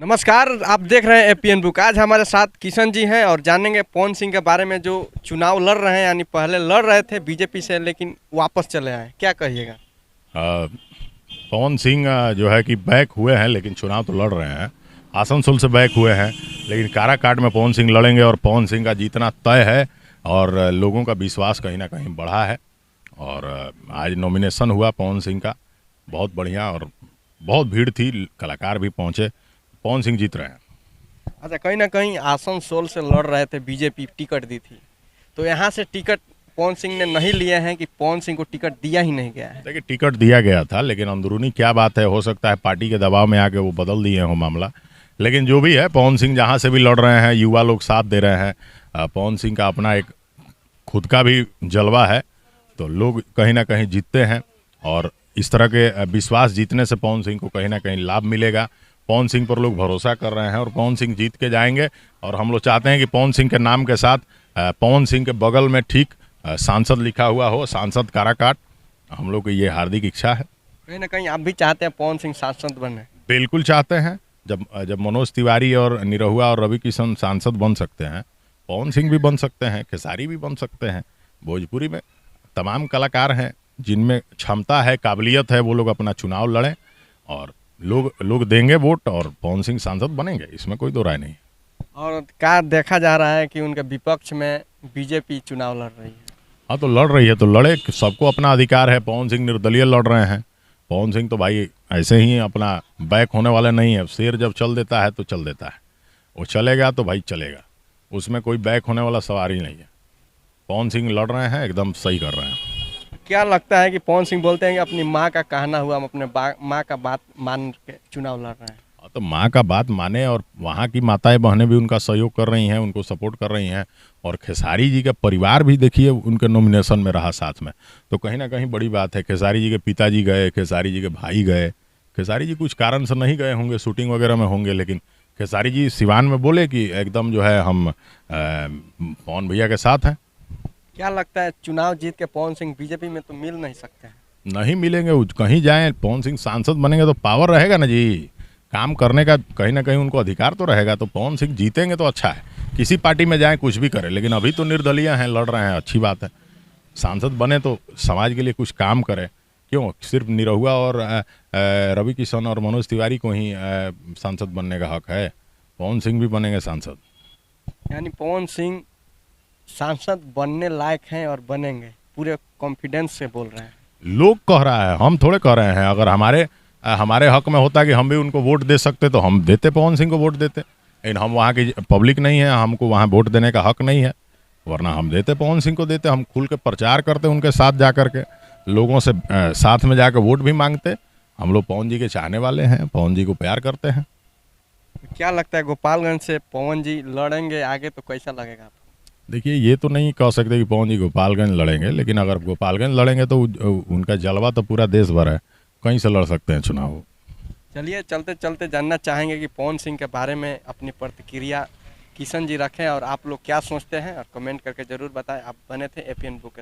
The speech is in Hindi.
नमस्कार, आप देख रहे हैं एपीएन बुक। आज हमारे साथ किशन जी हैं और जानेंगे पवन सिंह के बारे में, जो चुनाव लड़ रहे हैं। यानी पहले लड़ रहे थे बीजेपी से, लेकिन वापस चले आए। क्या कहिएगा? पवन सिंह जो है कि बैक हुए हैं, लेकिन चुनाव तो लड़ रहे हैं। आसनसोल से बैक हुए हैं, लेकिन काराकाट में पवन सिंह लड़ेंगे और पवन सिंह का जीतना तय है। और लोगों का विश्वास कहीं ना कहीं बढ़ा है। और आज नॉमिनेशन हुआ पवन सिंह का, बहुत बढ़िया, और बहुत भीड़ थी, कलाकार भी पहुंचे। पवन सिंह जीत रहे हैं। अच्छा, कहीं ना कहीं आसनसोल से लड़ रहे थे, बीजेपी टिकट दी थी, तो यहाँ से टिकट पवन सिंह ने नहीं लिए हैं कि पवन सिंह को टिकट दिया ही नहीं गया है? देखिए, टिकट दिया गया था, लेकिन अंदरूनी क्या बात है, हो सकता है पार्टी के दबाव में आके वो बदल दिए हो मामला। लेकिन जो भी है, पवन सिंह जहाँ से भी लड़ रहे हैं, युवा लोग साथ दे रहे हैं। पवन सिंह का अपना एक खुद का भी जलवा है, तो लोग कहीं ना कहीं जीतते हैं। और इस तरह के विश्वास जीतने से पवन सिंह को कहीं ना कहीं लाभ मिलेगा। पवन सिंह पर लोग भरोसा कर रहे हैं और पवन सिंह जीत के जाएंगे। और हम लोग चाहते हैं कि पवन सिंह के नाम के साथ पवन सिंह के बगल में ठीक सांसद लिखा हुआ हो, सांसद काराकाट। हम लोग की ये हार्दिक इच्छा है। कहीं ना कहीं आप भी चाहते हैं पवन सिंह सांसद बने? बिल्कुल चाहते हैं। जब मनोज तिवारी और निरहुआ और रवि किशन सांसद बन सकते हैं, पवन सिंह भी बन सकते हैं, खेसारी भी बन सकते हैं। भोजपुरी में तमाम कलाकार हैं जिनमें क्षमता है, काबिलियत है, वो लोग अपना चुनाव लड़ें और लोग देंगे वोट और पवन सिंह सांसद बनेंगे, इसमें कोई दो राय नहीं। और क्या देखा जा रहा है कि उनके विपक्ष में बीजेपी चुनाव लड़ रही है? हाँ, तो लड़ रही है तो लड़े, सबको अपना अधिकार है। पवन सिंह निर्दलीय लड़ रहे हैं। पवन सिंह तो भाई ऐसे ही अपना बैक होने वाला नहीं है। शेर जब चल देता है तो चल देता है, वो चलेगा तो भाई चलेगा, उसमें कोई बैक होने वाला सवाल ही नहीं है। पवन सिंह लड़ रहे हैं, एकदम सही कर रहे हैं। क्या लगता है कि पवन सिंह बोलते हैं कि अपनी माँ का कहना हुआ, हम अपने माँ का बात मान के चुनाव लड़ रहे हैं? तो माँ का बात माने, और वहाँ की माताएं बहनें भी उनका सहयोग कर रही हैं, उनको सपोर्ट कर रही हैं। और खेसारी जी का परिवार भी देखिए उनके नॉमिनेशन में रहा साथ में, तो कहीं ना कहीं बड़ी बात है। खेसारी जी के पिताजी गए, खेसारी जी के भाई गए। खेसारी जी कुछ कारण से नहीं गए होंगे, शूटिंग वगैरह में होंगे, लेकिन खेसारी जी सिवान में बोले कि एकदम जो है हम पवन भैया के साथ हैं। क्या लगता है चुनाव जीत के पवन सिंह बीजेपी में तो मिल नहीं सकते हैं? नहीं मिलेंगे, कहीं जाएं, पवन सिंह सांसद बनेंगे तो पावर रहेगा ना जी, काम करने का कहीं ना कहीं उनको अधिकार तो रहेगा। तो पवन सिंह जीतेंगे तो अच्छा है। किसी पार्टी में जाएं, कुछ भी करें, लेकिन अभी तो निर्दलीय हैं, लड़ रहे हैं, अच्छी बात है। सांसद बने तो समाज के लिए कुछ काम करें। क्यों सिर्फ निरहुआ और रवि किशन और मनोज तिवारी को ही सांसद बनने का हक है? पवन सिंह भी बनेंगे सांसद। यानी पवन सिंह सांसद बनने लायक हैं और बनेंगे, पूरे कॉन्फिडेंस से बोल रहे हैं? लोग कह रहा है, हम थोड़े कह रहे हैं। अगर हमारे हक में होता कि हम भी उनको वोट दे सकते तो हम देते, पवन सिंह को वोट देते। लेकिन हम वहाँ की पब्लिक नहीं है, हमको वहाँ वोट देने का हक नहीं है, वरना हम देते, पवन सिंह को देते। हम खुल के प्रचार करते उनके साथ जा कर के, लोगों से साथ में जाकर वोट भी मांगते। हम लोग पवन जी के चाहने वाले हैं, पवन जी को प्यार करते हैं। क्या लगता है गोपालगंज से पवन जी लड़ेंगे आगे तो कैसा लगेगा आपको? देखिए, ये तो नहीं कह सकते कि पवन जी गोपालगंज लड़ेंगे, लेकिन अगर गोपालगंज लड़ेंगे तो उनका जलवा तो पूरा देश भर है, कहीं से लड़ सकते हैं चुनाव। चलिए, चलते चलते जानना चाहेंगे कि पवन सिंह के बारे में अपनी प्रतिक्रिया किशन जी रखें, और आप लोग क्या सोचते हैं, और कमेंट करके ज़रूर बताएं। आप बने थे एपीएन बुक के।